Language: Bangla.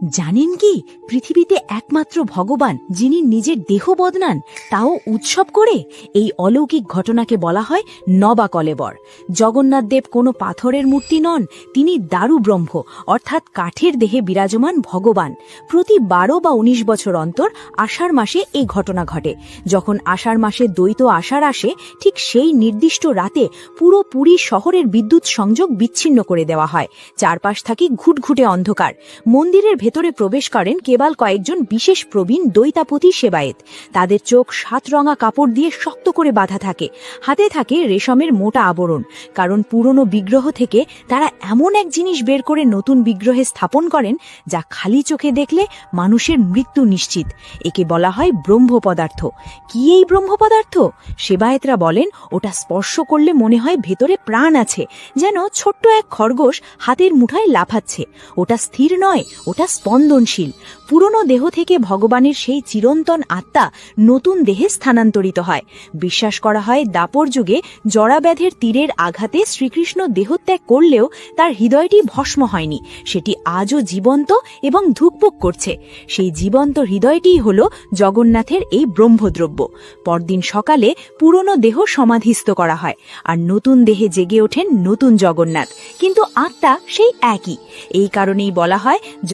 জানেন কি, পৃথিবীতে একমাত্র ভগবান যিনি নিজের দেহ বদলান, তাও উৎসব করে? এই অলৌকিক ঘটনাকে বলা হয় নবাকলেবর। জগন্নাথ দেব কোনো পাথরের মূর্তি নন, তিনি দারু ব্রহ্ম, অর্থাৎ কাঠের দেহে বিরাজমান ভগবান। প্রতি 12 বা 19 বছর অন্তর আষাঢ় মাসে এই ঘটনা ঘটে। যখন আষাঢ় মাসে দ্বৈত আষাঢ় আসে, ঠিক সেই নির্দিষ্ট রাতে পুরো পুরী শহরের বিদ্যুৎ সংযোগ বিচ্ছিন্ন করে দেওয়া হয়। চারপাশ থাকে ঘুটঘুটে অন্ধকার। মন্দিরের ভেতরে প্রবেশ করেন কেবল কয়েকজন বিশেষ প্রবীণ দৈতাপতি সেবায়েত। তাদের চোখ 7 রঙা কাপড় দিয়ে শক্ত করে বাঁধা থাকে, হাতে থাকে রেশমের মোটা আবরণ। কারণ পুরনো বিগ্রহ থেকে তারা এমন এক জিনিস বের করে নতুন বিগ্রহে স্থাপন করেন, যা খালি চোখে দেখলে মানুষের মৃত্যু নিশ্চিত। একে বলা হয় ব্রহ্ম পদার্থ। কি এই ব্রহ্ম পদার্থ? সেবায়েতরা বলেন, ওটা স্পর্শ করলে মনে হয় ভেতরে প্রাণ আছে, যেন ছোট্ট এক খরগোশ হাতের মুঠায় লাফাচ্ছে। ওটা স্থির নয়, ওটা স্পন্দনশীল। পুরনো দেহ থেকে ভগবানের সেই চিরন্তন আত্মা নতুন দেহে স্থানান্তরিত হয়। বিশ্বাস করা হয় দাপর যুগে জরাব্যাধের তীরের আঘাতে শ্রীকৃষ্ণ দেহত্যাগ করলেও তার হৃদয়টি ভস্ম হয়নি, সেটি আজও জীবন্ত এবং ধুকপুক করছে। সেই জীবন্ত হৃদয়টিই হল জগন্নাথের এই ব্রহ্মদ্রব্য। পরদিন সকালে পুরনো দেহ সমাধিস্থ করা হয়, আর নতুন দেহে জেগে ওঠেন নতুন জগন্নাথ, কিন্তু আত্মা সেই একই। এই কারণেই বলা হয়